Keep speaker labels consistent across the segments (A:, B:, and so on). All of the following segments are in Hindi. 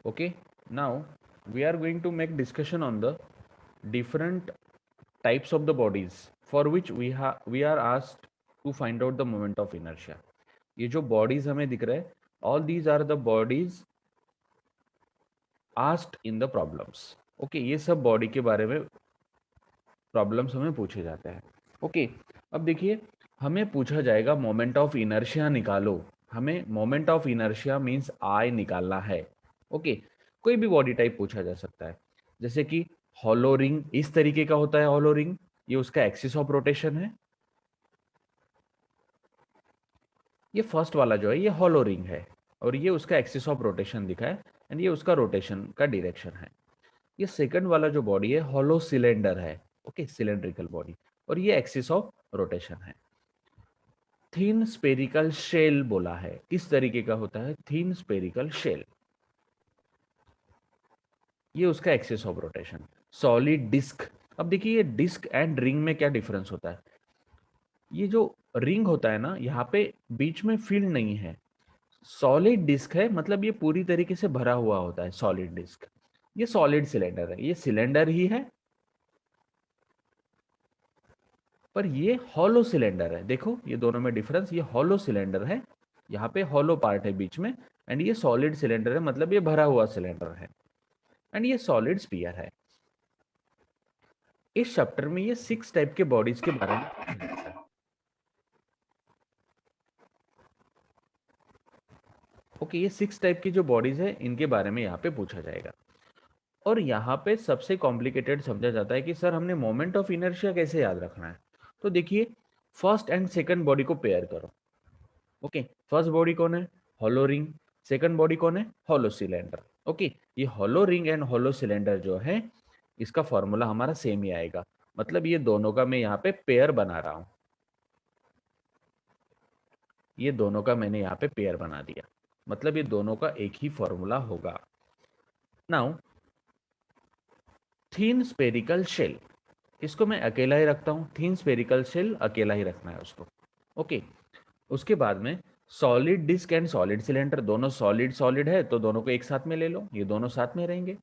A: Okay, now we are going to make discussion on the different types of the bodies for which we are asked to find out the moment of inertia. ये जो bodies हमें दिख रहे हैं, all these are the bodies asked in the problems. Okay, ये सब body के बारे में प्रॉब्लम्स हमें पूछे जाते हैं. ओके, अब देखिए हमें पूछा जाएगा मोमेंट ऑफ इनर्शिया निकालो. हमें moment of inertia means I निकालना है. ओके, कोई भी बॉडी टाइप पूछा जा सकता है, जैसे कि हॉलो रिंग इस तरीके का होता है. हॉलो रिंग ये उसका एक्सिस ऑफ रोटेशन है. ये फर्स्ट वाला जो है ये हॉलो रिंग है और ये उसका एक्सिस ऑफ रोटेशन दिखा है एंड ये उसका रोटेशन का डायरेक्शन है. ये सेकंड वाला जो बॉडी है हॉलो सिलेंडर है. ओके, सिलेंड्रिकल बॉडी और ये एक्सिस ऑफ रोटेशन है. थीन स्पेरिकल शेल बोला है, किस तरीके का होता है थीन स्पेरिकल शेल, ये उसका axis of rotation. Solid disc, अब देखिए ये डिस्क एंड रिंग में क्या डिफरेंस होता है. ये जो रिंग होता है ना, यहाँ पे बीच में फील्ड नहीं है. सॉलिड डिस्क है, मतलब ये पूरी तरीके से भरा हुआ होता है सॉलिड डिस्क. ये सॉलिड सिलेंडर है, ये सिलेंडर ही है पर ये हॉलो सिलेंडर है. देखो ये दोनों में डिफरेंस, ये हॉलो सिलेंडर है, यहाँ पे हॉलो पार्ट है बीच में एंड ये सॉलिड सिलेंडर है, मतलब ये भरा हुआ सिलेंडर है एंड ये सॉलिड स्फीयर है. इस चैप्टर में ये 6 टाइप के बॉडीज के बारे में पूछा जाता है. ओके, ये 6 टाइप की जो बॉडीज है इनके बारे में यहाँ पे पूछा जाएगा. और यहाँ पे सबसे कॉम्प्लिकेटेड समझा जाता है कि सर हमने मोमेंट ऑफ इनर्शिया कैसे याद रखना है. तो देखिए फर्स्ट एंड सेकंड बॉडी को पेयर करो. ओके, फर्स्ट बॉडी कौन है हॉलो रिंग, सेकंड बॉडी कौन है हॉलो सिलेंडर. ओके, ये hollow ring and hollow cylinder जो है इसका फॉर्मूला हमारा सेम ही आएगा. मतलब ये दोनों का मैं यहाँ पे पेयर बना रहा हूं, ये दोनों का मैंने यहाँ पे पेयर बना दिया, मतलब ये दोनों का एक ही फॉर्मूला होगा. नाउ थीन स्पेरिकल शेल, इसको मैं अकेला ही रखता हूँ. थीन स्पेरिकल शेल अकेला ही रखना है उसको. ओके, उसके बाद में solid disc and solid cylinder, दोनों सॉलिड सॉलिड है तो दोनों को एक साथ में ले लो, ये दोनों साथ में रहेंगे.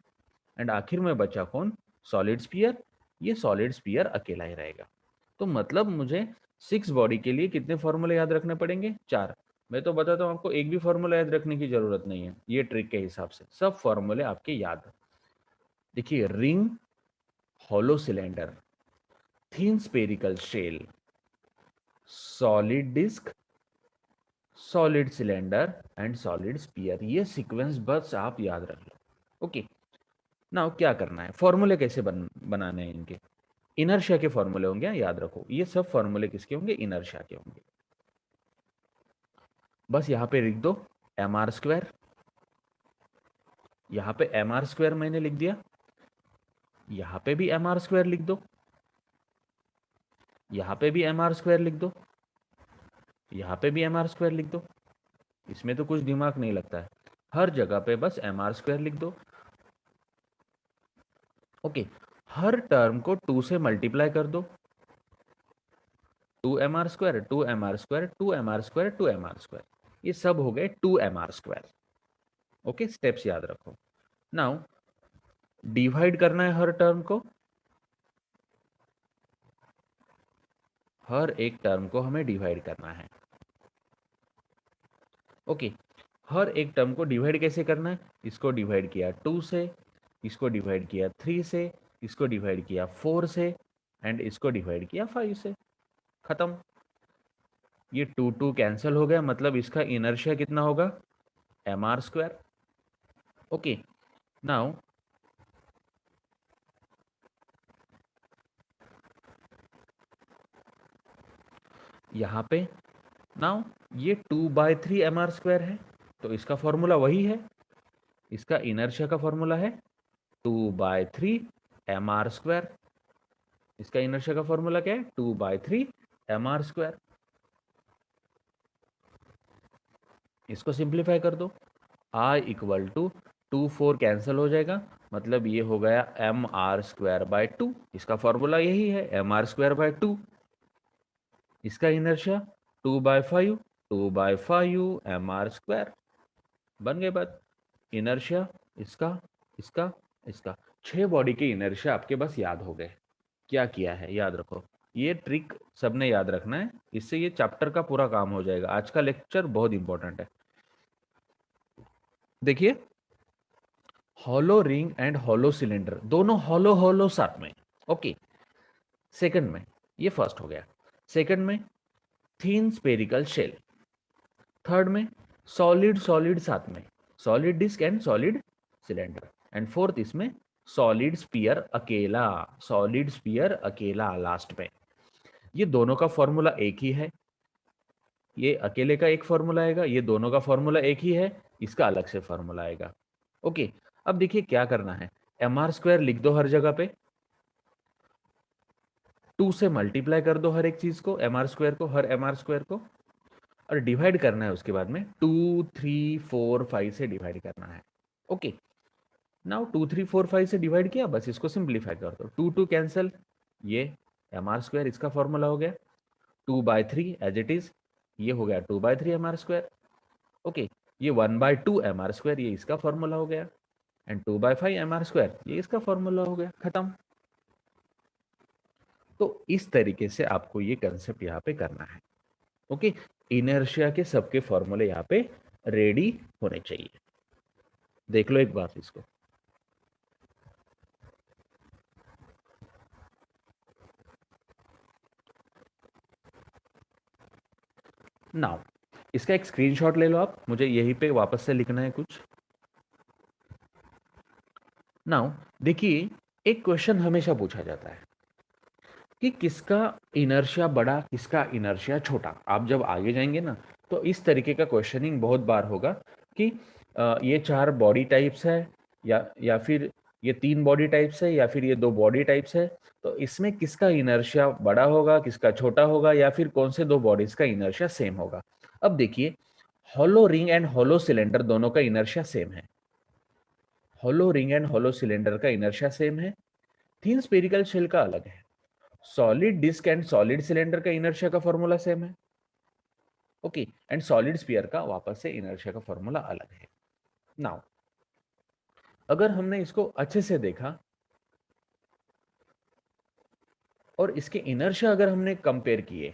A: एंड आखिर में बचा कौन सॉलिड स्फीयर, ये सॉलिड स्फीयर अकेला ही रहेगा. तो मतलब मुझे 6 बॉडी के लिए कितने फॉर्मूले याद रखने पड़ेंगे 4. मैं तो बताता हूँ आपको एक भी फॉर्मूला याद रखने की जरूरत नहीं है, ये ट्रिक के हिसाब से सब फॉर्मूले आपके याद. देखिए ring, hollow cylinder, thin spherical shell, solid disc, solid cylinder and solid sphere, ये सीक्वेंस बस आप याद रख लो. ओके, नाउ क्या करना है, फॉर्मूले कैसे बनाने हैं इनके. इनर्शिया के फॉर्मूले होंगे, याद रखो ये सब फॉर्मूले किसके होंगे इनर्शिया के होंगे. बस यहाँ पे लिख दो एम आर स्क्वायर, यहाँ पे एम आर स्क्वायर मैंने लिख दिया, यहाँ पे भी एम आर स्क्वायर लिख दो, यहाँ पे भी एम आर स्क्वायर लिख दो, यहाँ पे भी एम आर स्क्वायर लिख दो. इसमें तो कुछ दिमाग नहीं लगता है, हर जगह पे बस एम आर स्क्वायर लिख दो. ओके, हर टर्म को 2 से मल्टीप्लाई कर दो. 2 M R square, 2 M R square, 2 M R square, 2 M R square, ये सब हो गए 2 M R square. Okay, steps याद रखो. नाउ डिवाइड करना है हर टर्म को, हर एक टर्म को हमें डिवाइड करना है. ओके, हर एक टर्म को डिवाइड कैसे करना है, इसको डिवाइड किया 2 से, इसको डिवाइड किया 3 से, इसको डिवाइड किया 4 से एंड इसको डिवाइड किया 5 से. खत्म. ये 2 2 कैंसिल हो गया, मतलब इसका इनर्शिया कितना होगा M R square. Okay, now यहाँ पे नाउ ये 2/3 एम आर स्क्वायर है तो इसका फॉर्मूला वही है, इसका इनर्शिया का फॉर्मूला है 2/3 एम आर स्क्वायर. इसका इनर्शिया का फॉर्मूला क्या है 2/3 एम आर स्क्वायर. इसको सिंप्लीफाई कर दो, I इक्वल टू 2 4 कैंसिल हो जाएगा, मतलब ये हो गया एम आर स्क्वायर बाय 2. इसका फॉर्मूला यही है एम आर स्क्वायर बाय 2. इसका इनर्शिया 2/5 एम आर स्क्वायर. बन गए बात, इनर्शिया इसका, इसका, इसका, 6 बॉडी के इनर्शिया आपके बस याद हो गए। क्या किया है याद रखो, ये ट्रिक सबने याद रखना है, इससे ये चैप्टर का पूरा काम हो जाएगा। आज का लेक्चर बहुत इंपॉर्टेंट है। देखिए, hollow ring and hollow cylinder दोनों हॉलो हॉलो साथ में। ओके, सेकंड में ये फर्स्ट हो गया। सेकंड में थीन स्पेरिकल शेल। थर्ड में सॉलिड सॉलिड साथ में, solid disc and solid cylinder. And fourth इसमें सॉलिड स्पीयर अकेला, सॉलिड स्पीयर अकेला लास्ट में। ये दोनों का फॉर्मूला एक ही है, ये अकेले का एक फॉर्मूला आएगा, ये दोनों का फॉर्मूला एक ही है, इसका अलग से फॉर्मूला आएगा। ओके, अब देखिए क्या करना है, एम आर स्क्वायर लिख दो हर जगह पे, 2 से मल्टीप्लाई कर दो हर एक चीज को, एम आर स्क्वायर को, हर एम आर स्क्वायर को, और डिवाइड करना है उसके बाद में 2, 3, 4, 5 से डिवाइड करना है। ओके, नाउ 2, 3, 4, 5 से डिवाइड किया, बस इसको सिंप्लीफाई कर दो, 2 2 कैंसिल, ये एम आर स्क्वायर इसका फॉर्मूला हो गया, 2/3 एज इट इज, ये हो गया 2/3 एम आर स्क्वायर। ओके, ये 1/2 एम आर स्क्वायर, ये इसका फॉर्मूला हो गया, एंड 2/5 एम आर स्क्वायर, ये इसका फॉर्मूला हो गया, खत्म। तो इस तरीके से आपको ये कंसेप्ट यहाँ पे करना है। ओके, इनर्शिया के सबके फॉर्मूले यहाँ पे रेडी होने चाहिए। देख लो एक बार इसको, नाउ इसका एक स्क्रीनशॉट ले लो आप, मुझे यहीं पे वापस से लिखना है कुछ। नाउ देखिए, एक क्वेश्चन हमेशा पूछा जाता है कि किसका इनर्शिया बड़ा, किसका इनर्शिया छोटा। आप जब आगे जाएंगे ना, तो इस तरीके का क्वेश्चनिंग बहुत बार होगा कि ये 4 बॉडी टाइप्स है, या फिर ये 3 बॉडी टाइप्स है, या फिर ये 2 बॉडी टाइप्स है, तो इसमें किसका इनर्शिया बड़ा होगा, किसका छोटा होगा, या फिर कौन से 2 बॉडीज का इनर्शिया सेम होगा। अब देखिए, hollow ring and hollow cylinder दोनों का इनर्शिया सेम है, hollow ring and hollow cylinder का इनर्शिया सेम है, थिन स्फेरिकल शेल का अलग है। Solid disc and solid cylinder का इनर्शिया का फॉर्मूला सेम है। ओके, एंड सॉलिड स्फीयर का वापस से इनर्शिया का फॉर्मूला अलग है। नाउ अगर हमने इसको अच्छे से देखा और इसके इनर्शिया अगर हमने कंपेयर किए,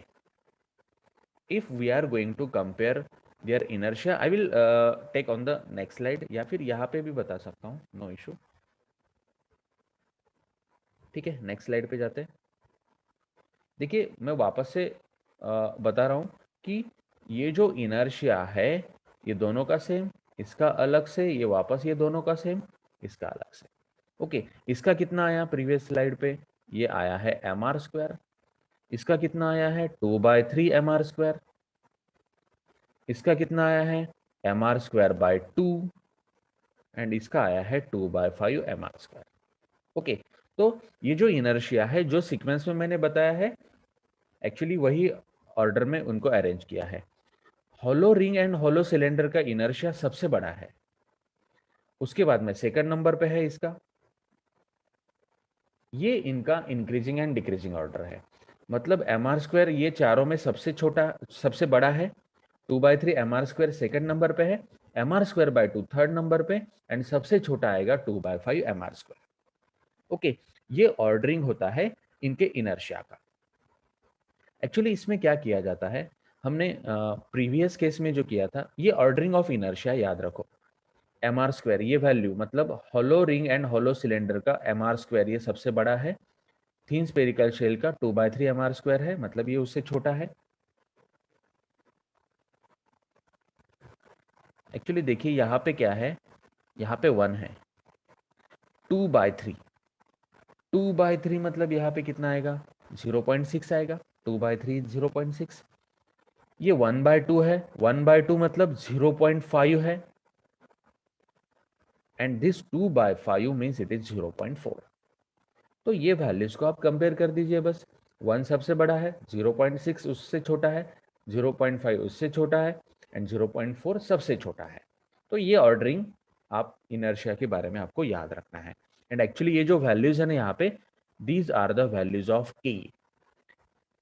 A: if we are going to compare their inertia, I will take on the next slide, या फिर यहाँ पे भी बता सकता हूँ, नो इशू। ठीक है, नेक्स्ट स्लाइड पे जाते हैं। देखिए, मैं वापस से बता रहा हूँ कि ये जो इनर्शिया है, ये दोनों का सेम, इसका अलग से, ये वापस ये दोनों का सेम, इसका अलग से। ओके, इसका कितना आया प्रीवियस स्लाइड पे, ये आया है एम आर स्क्वायर, इसका कितना आया है 2/3 एम आर स्क्वायर, इसका कितना आया है M R square by 2, and इसका आया है 2/5 एम आर स्क्वायर। ओके, तो ये जो इनर्शिया है, जो सीक्वेंस में मैंने बताया है, एक्चुअली वही ऑर्डर में उनको अरेंज किया है। Hollow ring and hollow cylinder का इनर्शिया सबसे बड़ा है, उसके बाद में सेकंड नंबर पे है इसका, ये इनका इंक्रीजिंग एंड डिक्रीजिंग ऑर्डर है। मतलब एम आर स्क्वायर ये चारों में सबसे छोटा, सबसे बड़ा है, 2/3 एम आर स्क्वायर सेकेंड नंबर पे है, M R square by 2 third नंबर पे, एंड सबसे छोटा आएगा 2/5 एम आर स्क्वायर। ओके, ये ऑर्डरिंग होता है इनके इनर्शिया का। एक्चुअली इसमें क्या किया जाता है, हमने प्रीवियस केस में जो किया था, ये ऑर्डरिंग ऑफ इनर्शिया याद रखो। एम आर स्क्वायर ये वैल्यू, मतलब hollow ring and hollow cylinder का एम आर स्क्वायर ये सबसे बड़ा है, थीन स्पेरिकल शेल का 2/3 एम आर स्क्वायर है, मतलब ये उससे छोटा है। एक्चुअली देखिए यहाँ पे क्या है, यहाँ पे 1 है, 2/3, 2/3 मतलब यहाँ पे कितना आएगा 0.6 आएगा, 2/3 0.6। ये 1/2 है, 1/2 मतलब 0.5 है, and this 2/5 means it is 0.4। तो ये वैल्यूज को आप कंपेयर कर दीजिए बस, 1 सबसे बड़ा है, 0.6 उससे छोटा है, 0.5 उससे छोटा है, एंड 0.4 सबसे छोटा है। तो ये ऑर्डरिंग आप इनर्शिया के बारे में आपको याद रखना है। एंड एक्चुअली ये जो वैल्यूज है ना यहाँ पे, these are the values of K,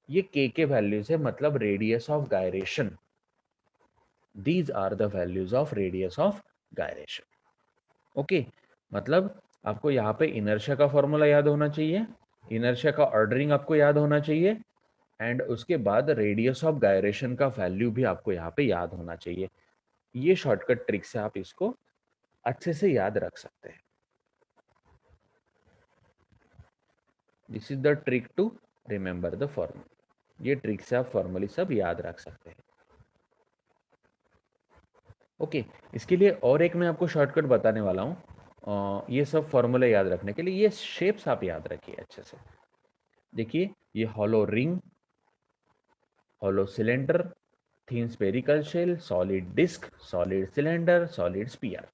A: ये के वैल्यूज है, मतलब radius of gyration, these are the values of radius of gyration. Okay, मतलब आपको यहाँ पे इनर्शिया का फॉर्मूला याद होना चाहिए, इनर्शिया का ऑर्डरिंग आपको याद होना चाहिए, एंड उसके बाद रेडियस ऑफ गायरेशन का वैल्यू भी आपको यहाँ पे याद होना चाहिए। ये शॉर्टकट ट्रिक से आप इसको अच्छे से याद रख सकते हैं। This is the trick to remember the formula. ये ट्रिक से आप फॉर्मूले सब याद रख सकते हैं। ओके, इसके लिए और एक मैं आपको शॉर्टकट बताने वाला हूँ, ये सब फॉर्मूले याद रखने के लिए। ये शेप्स आप याद रखिए अच्छे से। देखिए, ये hollow ring, hollow cylinder, thin spherical shell, solid disc, solid cylinder, solid sphere.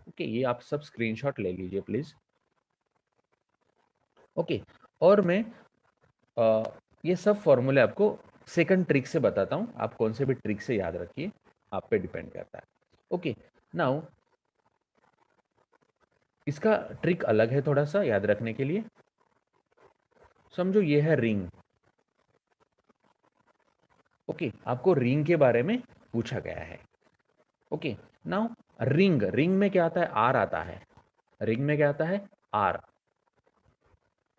A: Okay, ये आप सब स्क्रीनशॉट ले लीजिए प्लीज। ओके, और मैं ये सब फॉर्मूले आपको सेकंड ट्रिक से बताता हूँ। आप कौन से भी ट्रिक से याद रखिए, आप पे डिपेंड करता है। ओके, नाउ इसका ट्रिक अलग है थोड़ा सा याद रखने के लिए। समझो ये है रिंग। ओके, आपको रिंग के बारे में पूछा गया है। ओके, नाउ रिंग, रिंग में क्या आता है? आर आता है। रिंग में क्या आता है? आर।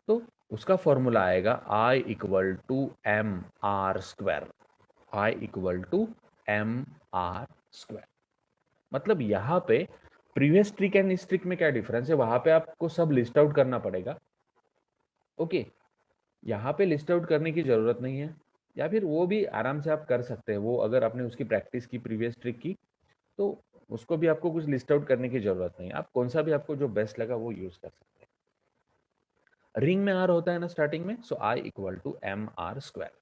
A: तो उसका फॉर्मूला आएगा I equal to M R square. I equal to M R square. मतलब यहाँ पे प्रीवियस ट्रिक एंड इस ट्रिक में क्या डिफरेंस है, वहां पे आपको सब लिस्ट आउट करना पड़ेगा। ओके, यहाँ पे लिस्ट आउट करने की जरूरत नहीं है, या फिर वो भी आराम से आप कर सकते हैं। वो अगर आपने उसकी प्रैक्टिस की प्रीवियस ट्रिक की, तो उसको भी आपको कुछ लिस्ट आउट करने की जरूरत नहीं है। आप कौन सा भी आपको जो बेस्ट लगा वो यूज कर सकते हैं। रिंग में आर होता है ना स्टार्टिंग में, so I equal to M R square.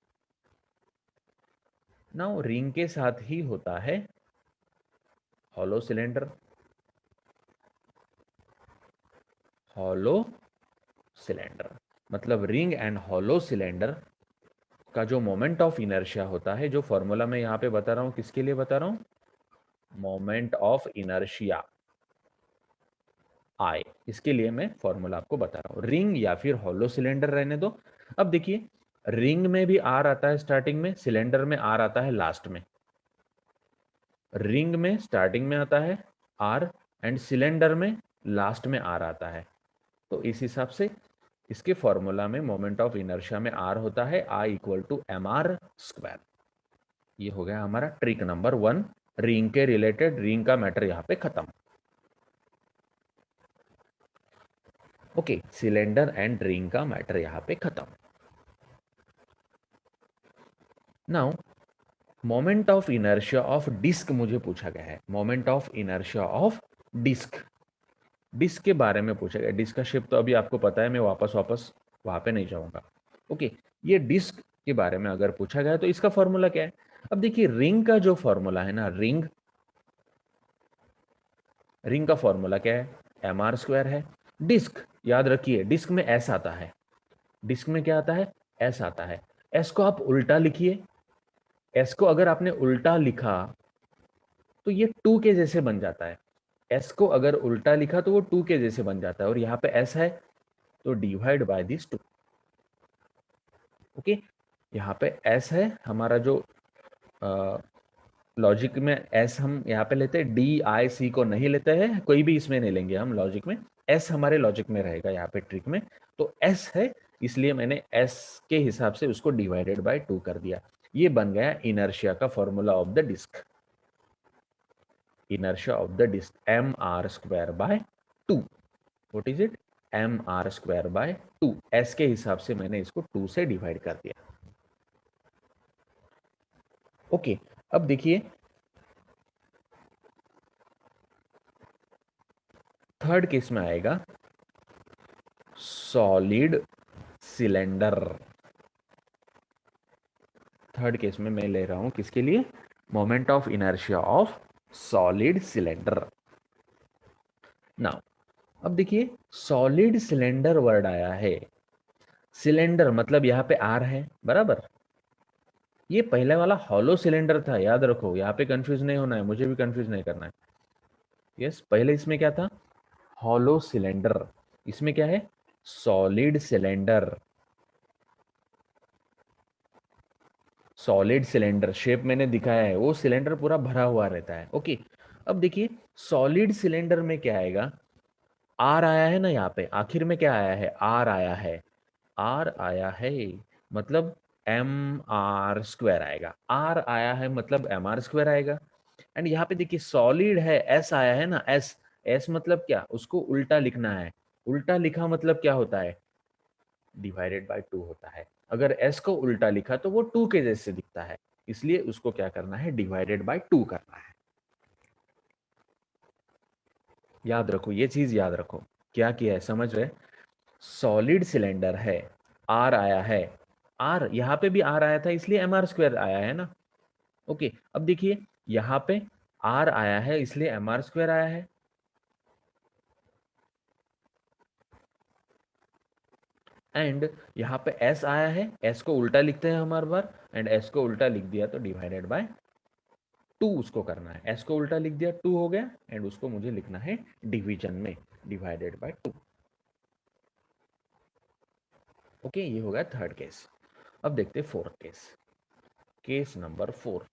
A: Now ring के साथ ही होता है हॉलो सिलेंडर। हॉलो सिलेंडर मतलब रिंग एंड हॉलो सिलेंडर का जो मोमेंट ऑफ इनर्शिया होता है, जो फॉर्मूला मैं यहाँ पे बता रहा हूँ, किसके लिए बता रहा हूँ? मोमेंट ऑफ इनर्शिया आई, इसके लिए मैं फॉर्मूला आपको बता रहा हूँ। रिंग या फिर हॉलो सिलेंडर रहने दो। अब देखिए, रिंग में भी आर आता है स्टार्टिंग में, सिलेंडर में आर आता है लास्ट में। रिंग में स्टार्टिंग में आता है आर, एंड सिलेंडर में लास्ट में आर आता है। तो इस हिसाब से इसके फॉर्मूला में मोमेंट ऑफ इनर्शिया में आर होता है I equal to M R square. ये हो गया हमारा ट्रिक नंबर 1, रिंग के रिलेटेड। रिंग का मैटर यहाँ पे खत्म। ओके, सिलेंडर एंड रिंग का मैटर यहाँ पे खत्म। Now moment of inertia of disc मुझे पूछा गया है। Moment of inertia of disc, disc के बारे में पूछा गया। डिस्क का शेप तो अभी आपको पता है, मैं वापस वापस वहां पे नहीं जाऊंगा। ओके, ये डिस्क के बारे में अगर पूछा गया तो इसका फॉर्मूला क्या है? अब देखिए, रिंग का जो फॉर्मूला है ना, रिंग, रिंग का फॉर्मूला क्या है? एम आर स्क्वायर है। डिस्क याद रखिए, डिस्क में एस आता है। डिस्क में क्या आता है? एस आता है। एस को आप उल्टा लिखिए। एस को अगर आपने उल्टा लिखा तो ये 2 के जैसे बन जाता है। एस को अगर उल्टा लिखा तो वो 2 के जैसे बन जाता है, और यहाँ पे एस है तो डिवाइड बाय दिस 2। ओके, यहाँ पे एस है हमारा, जो लॉजिक में एस हम यहाँ पे लेते हैं, डी आई सी को नहीं लेते हैं, कोई भी इसमें नहीं लेंगे हम लॉजिक में। एस हमारे लॉजिक में रहेगा यहाँ पे ट्रिक में, तो एस है, इसलिए मैंने एस के हिसाब से उसको डिवाइडेड बाय 2 कर दिया। ये बन गया इनर्शिया का formula of the disc. inertia of the disk mr square by 2. What is it? mr square by 2। s के हिसाब से मैंने इसको 2 से डिवाइड कर दिया। ओके, अब देखिए थर्ड केस में आएगा सॉलिड सिलेंडर। थर्ड केस में मैं ले रहा हूं किसके लिए? Moment of inertia of solid cylinder. Now अब देखिए, सॉलिड सिलेंडर वर्ड आया है। सिलेंडर मतलब यहाँ पे आर है, बराबर। ये पहले वाला हॉलो सिलेंडर था, याद रखो, यहाँ पे कंफ्यूज नहीं होना है, मुझे भी कंफ्यूज नहीं करना है। यस, पहले इसमें क्या था? Hollow cylinder. इसमें क्या है? Solid cylinder. Solid cylinder shape मैंने दिखाया है, वो सिलेंडर पूरा भरा हुआ रहता है। ओके, अब देखिए, सॉलिड सिलेंडर में क्या आएगा? आर आया है ना यहाँ पे, आखिर में क्या आया है, आर आया है, आर आया है मतलब एम आर स्क्वायर आएगा, आर आया है मतलब एम आर स्क्वायर आएगा। एंड यहाँ पे देखिए सॉलिड है, एस आया है ना, एस, एस मतलब क्या, उसको उल्टा लिखना है, उल्टा लिखा मतलब क्या होता है, डिवाइडेड बाय टू होता है। अगर एस को उल्टा लिखा तो वो टू के जैसे दिखता है, इसलिए उसको क्या करना है, डिवाइडेड बाय टू करना है। याद रखो, ये चीज याद रखो, क्या किया है समझ रहे, सॉलिड सिलेंडर है, आर आया है, आर यहाँ पे भी आर आया था इसलिए एम आर स्क्वायर आया है ना। ओके, अब देखिए यहाँ पे आर आया है इसलिए एम आर स्क्वायर आया है, एंड यहाँ पे एस आया है, एस को उल्टा लिखते हैं हम हर बार, एंड एस को उल्टा लिख दिया तो डिवाइडेड बाय टू उसको करना है, एस को उल्टा लिख दिया टू हो गया, एंड उसको मुझे लिखना है डिवीजन में, डिवाइडेड बाय टू। ओके, ये हो गया थर्ड केस। अब देखते हैं fourth case, case number four.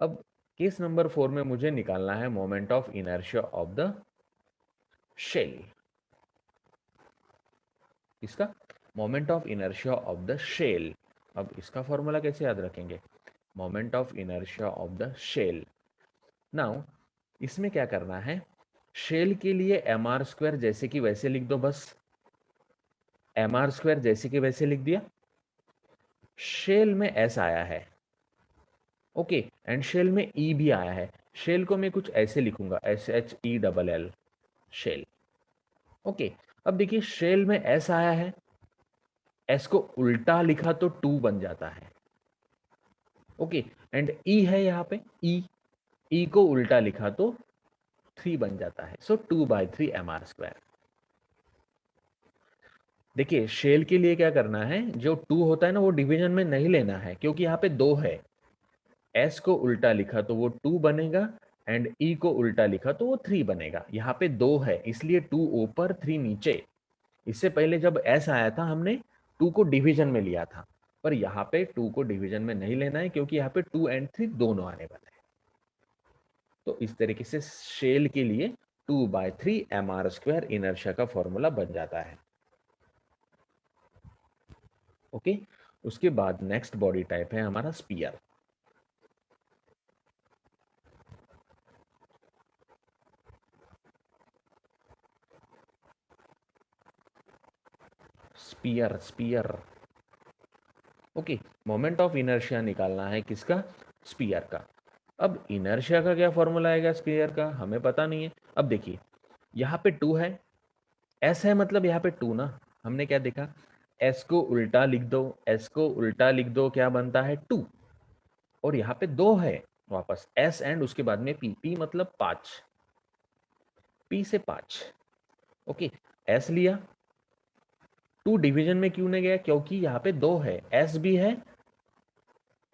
A: अब केस नंबर फोर में मुझे निकालना है moment of inertia of the shell. इसका moment of inertia of the shell. अब इसका फॉर्मूला कैसे याद रखेंगे, moment of inertia of the shell. Now इसमें क्या करना है, शेल के लिए एम आर स्क्वायर जैसे कि वैसे लिख दो, बस एम आर स्क्वायर जैसे कि वैसे लिख दिया। शेल में एस आया है, ओके, एंड शेल में ई भी आया है, शेल को मैं कुछ ऐसे लिखूंगा, S H E double L, shell. Okay, अब देखिए शेल में एस आया है, एस को उल्टा लिखा तो टू बन जाता है, ओके, एंड ई है यहाँ पे, ई, ई को उल्टा लिखा तो थ्री बन जाता है, so two by three M R square. देखिए शेल के लिए क्या करना है, जो टू होता है ना वो डिवीजन में नहीं लेना है, क्योंकि यहाँ पे दो है, एस को उल्टा लिखा तो वो टू बनेगा, एंड ई को उल्टा लिखा तो वो थ्री बनेगा। यहाँ पे दो है इसलिए टू ऊपर थ्री नीचे। इससे पहले जब एस आया था हमने टू को डिवीजन में लिया था, पर यहाँ पे टू को डिवीजन में नहीं लेना है क्योंकि यहाँ पे टू एंड थ्री दोनों आने वाले हैं। तो इस तरीके से शेल के लिए two by three M R square inertia का फॉर्मूला बन जाता है। ओके, उसके बाद नेक्स्ट बॉडी टाइप है हमारा sphere. Sphere, sphere, okay, moment of inertia निकालना है किसका, स्पीयर का। अब इनर्शिया का क्या फॉर्मूला आएगा स्पीयर का, हमें पता नहीं है। अब देखिए यहाँ पे टू है, एस है मतलब यहाँ पे टू ना, हमने क्या देखा, एस को उल्टा लिख दो, एस को उल्टा लिख दो क्या बनता है टू, और यहाँ पे दो है वापस एस, एंड उसके बाद में पी, पी मतलब पांच, पी से पांच, ओके, एस लिया, टू डिवीजन में क्यों नहीं गया, क्योंकि यहाँ पे दो है, एस भी है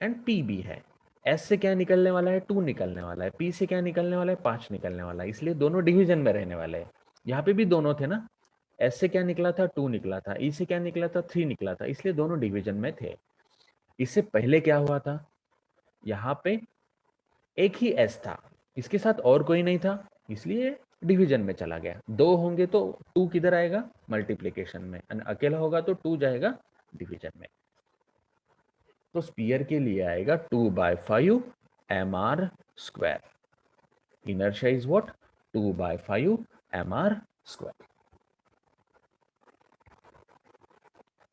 A: एंड पी भी है। एस से क्या निकलने वाला है, टू निकलने वाला है, पी से क्या निकलने वाला है, पांच निकलने वाला है, इसलिए दोनों डिवीजन में रहने वाले हैं। यहाँ पे भी दोनों थे ना, एस से क्या निकला था, टू निकला था, ई से क्या निकला था, थ्री निकला था, इसलिए दोनों डिवीजन में थे। इससे पहले क्या हुआ था, यहाँ पे एक ही एस था, इसके साथ और कोई नहीं था, इसलिए डिवीजन में चला गया। दो होंगे तो टू किधर आएगा, मल्टीप्लीकेशन में, अकेला होगा तो टू जाएगा डिवीजन में। तो स्पीयर के लिए आएगा two by five M R square. Inertia is what, two by five M R square.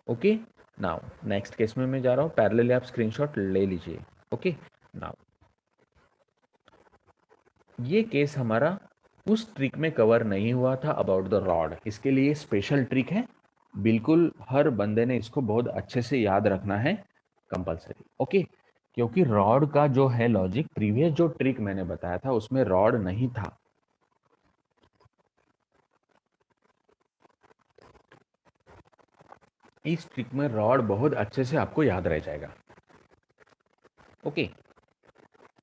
A: Okay, now next case में मैं जा रहा हूं, पैरेलली आप स्क्रीनशॉट ले लीजिए। ओके, नाउ ये केस हमारा उस ट्रिक में कवर नहीं हुआ था अबाउट द रॉड, इसके लिए स्पेशल ट्रिक है, बिल्कुल हर बंदे ने इसको बहुत अच्छे से याद रखना है, कंपलसरी। ओके, क्योंकि रॉड का जो है लॉजिक, प्रीवियस जो ट्रिक मैंने बताया था उसमें रॉड नहीं था। इस ट्रिक में रॉड बहुत अच्छे से आपको याद रह जाएगा। ओके,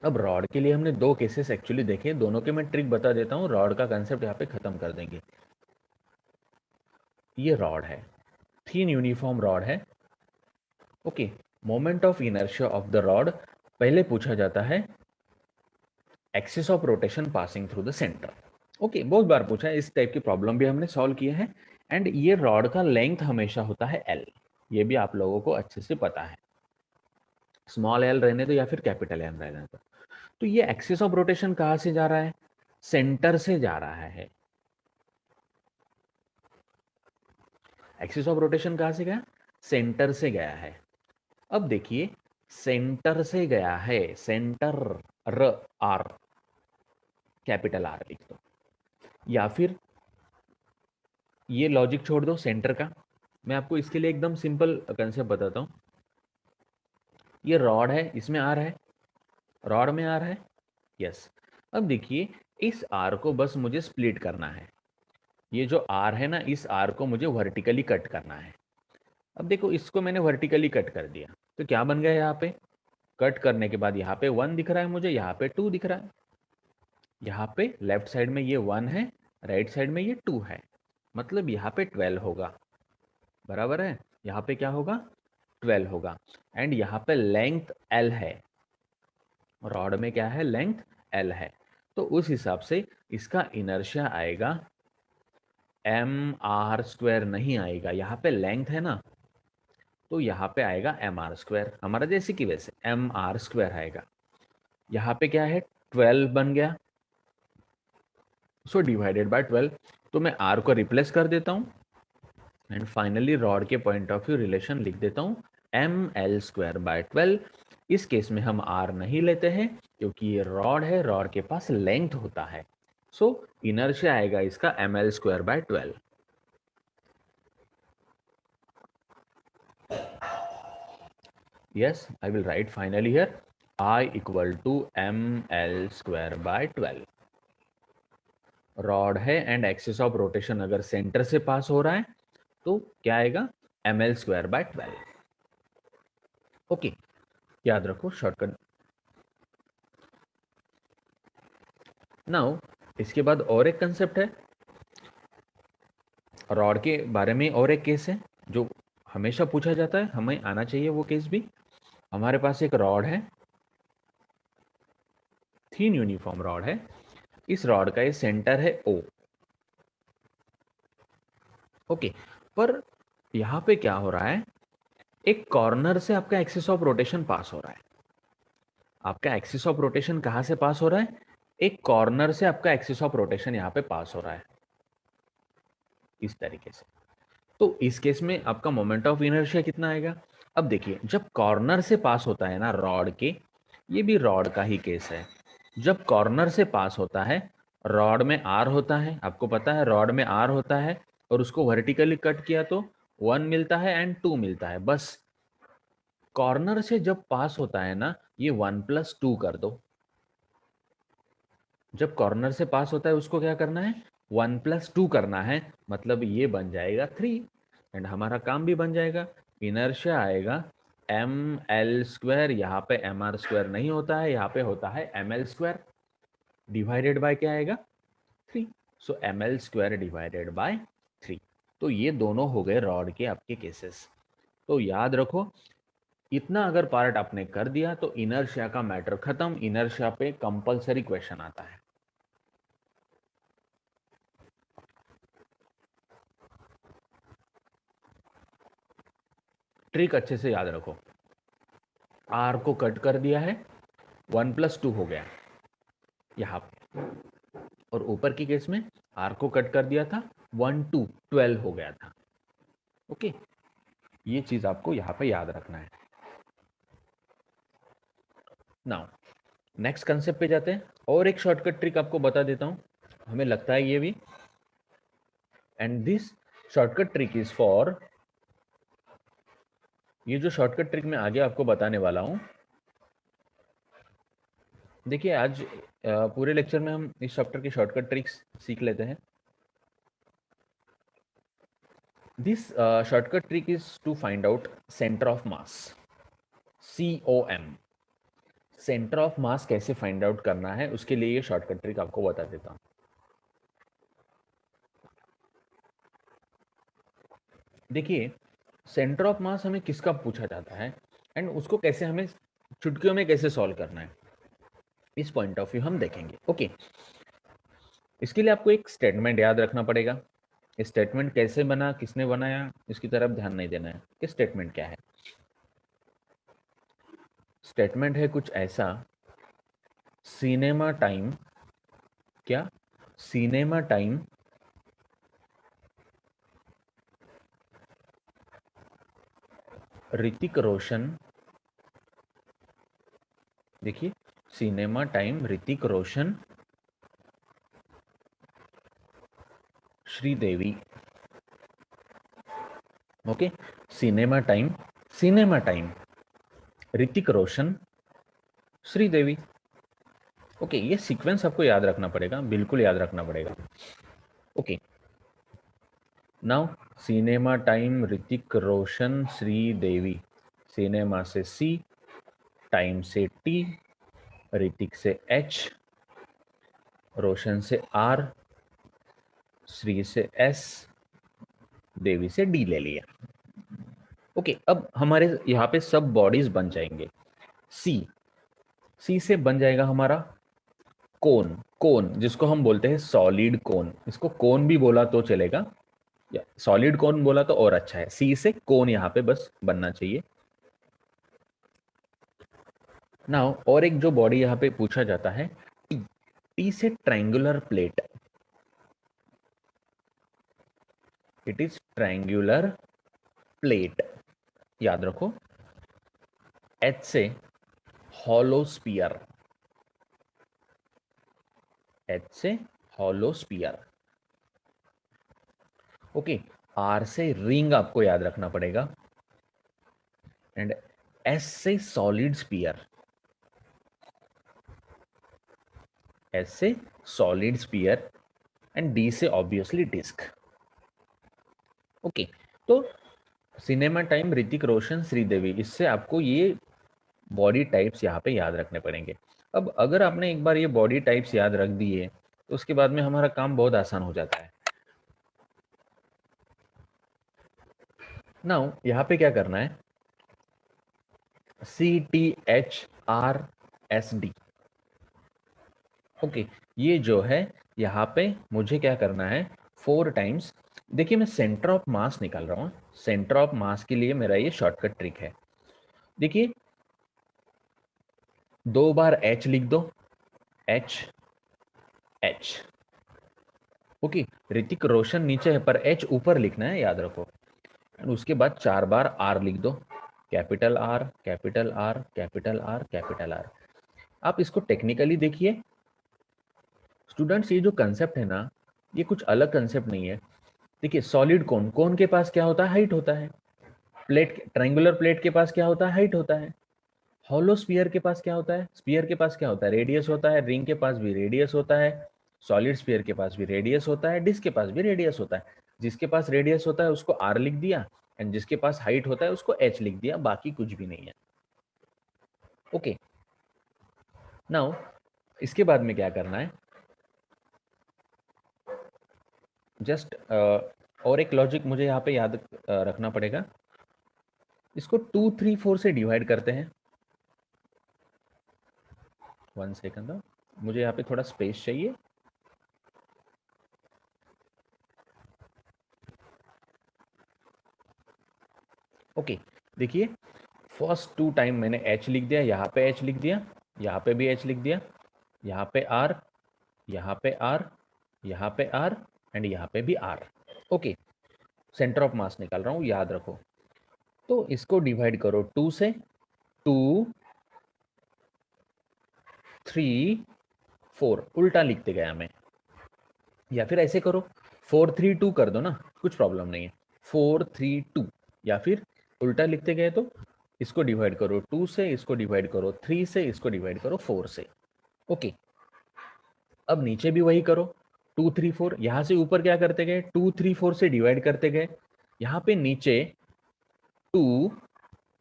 A: अब रॉड के लिए हमने दो केसेस एक्चुअली देखे, दोनों के मैं ट्रिक बता देता हूँ, रॉड का कंसेप्ट यहाँ पे खत्म कर देंगे। ये रॉड है, थिन यूनिफॉर्म रॉड है। Okay, moment of inertia of the rod पहले पूछा जाता है axis of rotation passing through the centre. Okay, बहुत बार पूछा है, इस टाइप की प्रॉब्लम भी हमने सॉल्व किया है। एंड ये रॉड का लेंथ हमेशा होता है एल, ये भी आप लोगों को अच्छे से पता है, स्मॉल एल रहने दो या फिर कैपिटल एल रहने दो। तो ये एक्सिस ऑफ रोटेशन कहाँ से जा रहा है? सेंटर से जा रहा है। एक्सिस ऑफ रोटेशन कहाँ से गया? सेंटर से गया है। अब देखिए, सेंटर से गया है, center, R R, capital R लिख दो, या फिर ये लॉजिक छोड़ दो सेंटर का। मैं आपको इसके लिए एकदम सिंपल कंसेप्ट बताता हूं। ये रॉड है, इसमें आर है, रॉड में आर है, यस। अब देखिए, इस आर को बस मुझे स्प्लिट करना है। ये जो आर है ना, इस आर को मुझे वर्टिकली कट करना है। अब देखो, इसको मैंने वर्टिकली कट कर दिया, तो क्या बन गया यहाँ पे? कट करने के बाद यहाँ पे 1 दिख रहा है मुझे, यहाँ पे 2 दिख रहा है। यहाँ पे लेफ्ट साइड में ये 1 है, राइट साइड में ये 2 है, मतलब यहाँ पे 12 होगा, बराबर है। यहाँ पे क्या होगा? 12 होगा। एंड यहाँ पे लेंथ L है, रॉड में क्या है? लेंथ L है। तो उस हिसाब से इसका इनर्शिया आएगा mr², नहीं आएगा, यहाँ पे लेंथ है ना, तो यहाँ पे आएगा mr², हमारा जैसे कि वैसे mr² आएगा। यहाँ पे क्या है? 12 बन गया, सो डिवाइडेड बाय 12। तो मैं r को रिप्लेस कर देता हूँ, एंड फाइनली रॉड के पॉइंट ऑफ व्यू रिलेशन लिख देता हूँ ml²/12। इस केस में हम r नहीं लेते हैं, क्योंकि ये रॉड है, रॉड के पास लेंथ होता है, सो इनर्शिया आएगा इसका ml²/12। Yes, I will write finally here I equal to ml²/12। Rod है एंड एक्सिस ऑफ रोटेशन अगर सेंटर से पास हो रहा है तो क्या आएगा? ml²/12। ओके, याद रखो शॉर्टकट। नाउ इसके बाद और एक कंसेप्ट है रॉड के बारे में, और एक केस है जो हमेशा पूछा जाता है, हमें आना चाहिए वो केस भी। हमारे पास एक रॉड है, थीन यूनिफॉर्म रॉड है, इस रॉड का ये सेंटर है O। ओके, पर यहाँ पे क्या हो रहा है? एक कॉर्नर से आपका एक्सिस ऑफ रोटेशन पास हो रहा है। आपका एक्सिस ऑफ रोटेशन कहाँ से पास हो रहा है? एक कॉर्नर से आपका एक्सिस ऑफ रोटेशन यहाँ पे पास हो रहा है, इस तरीके से। तो इस केस में आपका मोमेंट ऑफ इनर्शिया कितना आएगा? अब देखिए, जब कॉर्नर से पास होता है ना रॉड के, ये भी रॉड का ही केस है, जब कॉर्नर से पास होता है, रॉड में आर होता है, आपको पता है रॉड में आर होता है, और उसको वर्टिकली कट किया तो 1 मिलता है एंड 2 मिलता है, बस। कॉर्नर से जब पास होता है ना, ये 1 + 2 कर दो। जब कॉर्नर से पास होता है उसको क्या करना है? 1 + 2 करना है, मतलब ये बन जाएगा 3, एंड हमारा काम भी बन जाएगा। इनर्शिया आएगा ml², यहाँ पे mr² नहीं होता है, यहाँ पे होता है ml², डिवाइडेड बाय क्या आएगा? 3। सो ml² डिवाइडेड बाय 3। तो ये दोनों हो गए रॉड के आपके केसेस। तो याद रखो, इतना अगर पार्ट आपने कर दिया तो इनर्शिया का मैटर खत्म। इनर्शिया पे कंपलसरी क्वेश्चन आता है। ट्रिक अच्छे से याद रखो, आर को कट कर दिया है, 1 + 2 हो गया यहाँ पे, और ऊपर की केस में आर को कट कर दिया था, 1 2 12 हो गया था। ओके, ये चीज आपको यहाँ पे याद रखना है। नाउ नेक्स्ट कंसेप्ट पे जाते हैं, और एक शॉर्टकट ट्रिक आपको बता देता हूँ, हमें लगता है ये भी, and this shortcut trick is for, ये जो शॉर्टकट ट्रिक मैं आगे आपको बताने वाला हूँ, देखिए आज पूरे लेक्चर में हम इस चैप्टर की शॉर्टकट ट्रिक्स सीख लेते हैं। This shortcut trick is to find out center of mass, COM। Center of mass कैसे फाइंड आउट करना है, उसके लिए ये शॉर्टकट ट्रिक आपको बता देता हूँ। देखिए, सेंटर ऑफ मास हमें किसका पूछा जाता है, एंड उसको कैसे हमें चुटकियों में कैसे सॉल्व करना है, इस पॉइंट ऑफ व्यू हम देखेंगे। ओके, इसके लिए आपको एक स्टेटमेंट याद रखना पड़ेगा। स्टेटमेंट कैसे बना, किसने बनाया, इसकी तरफ ध्यान नहीं देना है कि स्टेटमेंट क्या है। स्टेटमेंट है कुछ ऐसा, सिनेमा टाइम, क्या, सिनेमा टाइम ऋतिक रोशन, देखिए cinema time Hrithik Roshan Sridevi. Okay, cinema time Hrithik Roshan Sridevi. Okay, ये सीक्वेंस आपको याद रखना पड़ेगा, बिल्कुल याद रखना पड़ेगा। Okay, now cinema time Hrithik Roshan Sridevi. Cinema से सी, टाइम से टी, ऋतिक से एच, रोशन से आर, श्री से एस, देवी से डी ले लिया। ओके, अब हमारे यहाँ पे सब बॉडीज बन जाएंगे। सी से बन जाएगा हमारा कोन, जिसको हम बोलते हैं सॉलिड कोन। इसको कोन भी बोला तो चलेगा, या सॉलिड कोन बोला तो और अच्छा है। सी से कोन यहाँ पे बस बनना चाहिए। नाउ और एक जो बॉडी यहाँ पे पूछा जाता है टी से triangular plate, it is triangular plate, याद रखो। एच से हॉलो स्पीयर, एच से हॉलो स्पीयर। ओके, आर से रिंग आपको याद रखना पड़ेगा, एंड एस से सॉलिड स्पीयर, एस से सॉलिड स्पीयर, एंड डी से ऑब्वियसली डिस्क। ओके, तो सिनेमा टाइम ऋतिक रोशन श्रीदेवी, इससे आपको ये बॉडी टाइप्स यहाँ पे याद रखने पड़ेंगे। अब अगर आपने एक बार ये बॉडी टाइप्स याद रख दिए तो उसके बाद में हमारा काम बहुत आसान हो जाता है। नाउ यहाँ पे क्या करना है, C T H R S D. Okay, ये जो है यहाँ पे मुझे क्या करना है, 4 टाइम्स। देखिए मैं सेंटर ऑफ मास निकाल रहा हूँ। सेंटर ऑफ मास के लिए मेरा ये शॉर्टकट ट्रिक है। देखिए 2 बार एच लिख दो, H H. Okay, Hrithik Roshan नीचे है पर एच ऊपर लिखना है, याद रखो। एंड उसके बाद 4 बार आर लिख दो, capital R capital are capital are capital are. आप इसको टेक्निकली देखिए स्टूडेंट्स, ये जो कंसेप्ट है ना, ये कुछ अलग कंसेप्ट नहीं है। देखिए सॉलिड कोन, कोन के पास क्या होता है, हाइट होता है। प्लेट, ट्रायंगुलर प्लेट के पास क्या होता है, हाइट होता है। हॉलो स्फीयर के पास क्या होता है, स्फीयर के पास क्या होता है, रेडियस होता है। रिंग के पास भी रेडियस होता है, सॉलिड स्फीयर के पास भी रेडियस होता है, डिस्क के पास भी रेडियस होता है। जिसके पास रेडियस होता है उसको आर लिख दिया, एंड जिसके पास हाइट होता है उसको एच लिख दिया, बाकी कुछ भी नहीं है। ओके, नाउ इसके बाद में क्या करना है, जस्ट और एक लॉजिक मुझे यहाँ पे याद रखना पड़ेगा। इसको 2 3 4 से डिवाइड करते हैं। 1 सेकंड, मुझे यहाँ पे थोड़ा स्पेस चाहिए। ओके, देखिए फर्स्ट 2 टाइम मैंने एच लिख दिया, यहाँ पे एच लिख दिया, यहाँ पे भी एच लिख दिया, यहाँ पे आर, यहाँ पे आर, यहाँ पे आर, एंड यहाँ पे भी R. Okay, center of mass निकाल रहा हूँ, याद रखो। तो इसको डिवाइड करो 2 से, 2 3 4, उल्टा लिखते गया मैं। या फिर ऐसे करो 4 3 2 कर दो ना, कुछ प्रॉब्लम नहीं है। 4 3 2, या फिर उल्टा लिखते गए तो इसको डिवाइड करो 2 से, इसको डिवाइड करो 3 से, इसको डिवाइड करो 4 से। ओके, अब नीचे भी वही करो 2 3 4। यहां से ऊपर क्या करते गए, 2 3 4 से डिवाइड करते गए। यहाँ पे नीचे 2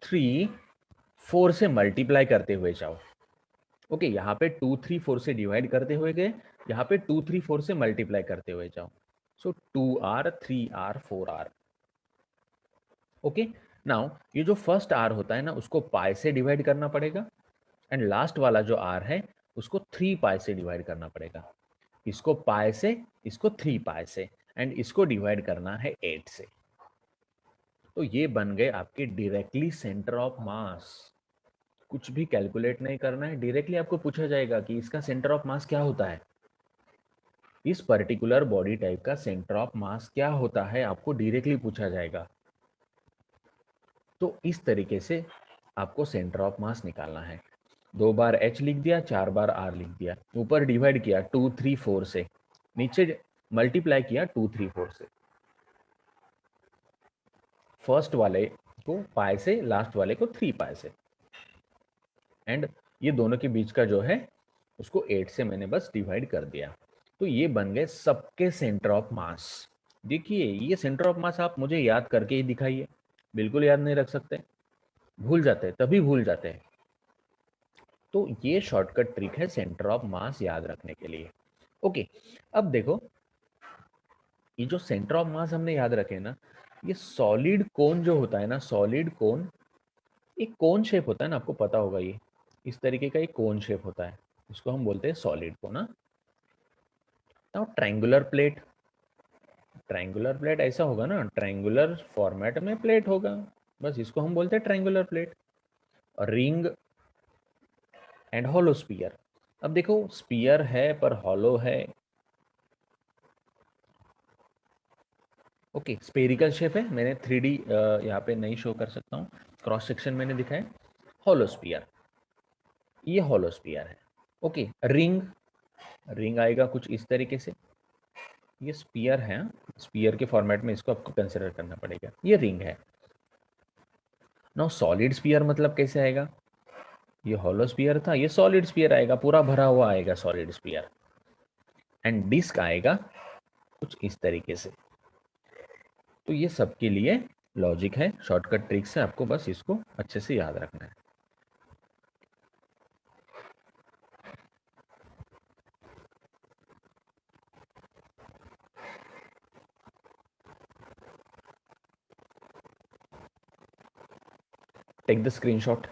A: 3 4 से मल्टीप्लाई करते हुए जाओ। ओके, यहाँ पे 2 3 4 से डिवाइड करते हुए गए, यहाँ पे 2 3 4 से मल्टीप्लाई करते हुए जाओ। सो 2r 3r 4r। Okay, now ये जो फर्स्ट r होता है ना, उसको पाई से डिवाइड करना पड़ेगा, एंड लास्ट वाला जो r है उसको 3 पाई से डिवाइड करना पड़ेगा। इसको पाई से, इसको 3 पाई से, एंड इसको डिवाइड करना है 8 से। तो ये बन गए आपके डायरेक्टली सेंटर ऑफ मास। कुछ भी कैलकुलेट नहीं करना है, डायरेक्टली आपको पूछा जाएगा कि इसका सेंटर ऑफ मास क्या होता है, इस पर्टिकुलर बॉडी टाइप का सेंटर ऑफ मास क्या होता है, आपको डायरेक्टली पूछा जाएगा। तो इस तरीके से आपको सेंटर ऑफ मास निकालना है। 2 बार H लिख दिया, 4 बार R लिख दिया, ऊपर डिवाइड किया 2 3 4 से, नीचे मल्टीप्लाई किया 2 3 4 से। फर्स्ट वाले को पाई से, लास्ट वाले को 3 पाई से, एंड ये दोनों के बीच का जो है उसको 8 से मैंने बस डिवाइड कर दिया। तो ये बन गए सबके सेंटर ऑफ मास। देखिए ये सेंटर ऑफ मास आप मुझे याद करके ही दिखाइए, बिल्कुल याद नहीं रख सकते, भूल जाते हैं, तभी भूल जाते हैं। तो ये शॉर्टकट ट्रिक है सेंटर ऑफ मास याद रखने के लिए। ओके, अब देखो ये जो सेंटर ऑफ मास हमने याद रखे ना, ये सॉलिड कोन जो होता है ना, सॉलिड कोन, एक कोन शेप होता है ना, आपको पता होगा, ये इस तरीके का एक कोन शेप होता है, इसको हम बोलते हैं सॉलिड कोन ना। Now triangular plate, triangular plate ऐसा होगा ना, ट्रायंगुलर फॉर्मेट में प्लेट होगा, बस इसको हम बोलते हैं ट्रायंगुलर प्लेट। और रिंग एंड हॉलो स्पीयर। अब देखो स्पीयर है पर हॉलो है। ओके, स्पेरिकल शेप है, मैंने 3D यहाँ पे नहीं शो कर सकता हूँ, क्रॉस सेक्शन मैंने दिखाया। हॉलो स्पीयर, ये हॉलो स्पीयर है। ओके, रिंग, रिंग आएगा कुछ इस तरीके से, ये स्पीयर है, स्पीयर के फॉर्मेट में इसको आपको कंसिडर करना पड़ेगा, ये रिंग है। नाउ सॉलिड स्पीयर मतलब कैसे आएगा, ये हॉलो स्पीयर था, ये सॉलिड स्पीयर आएगा, पूरा भरा हुआ आएगा सॉलिड स्पीयर। एंड डिस्क आएगा कुछ इस तरीके से। तो ये सबके लिए लॉजिक है, शॉर्टकट ट्रिक से आपको बस इसको अच्छे से याद रखना है। Take the screenshot.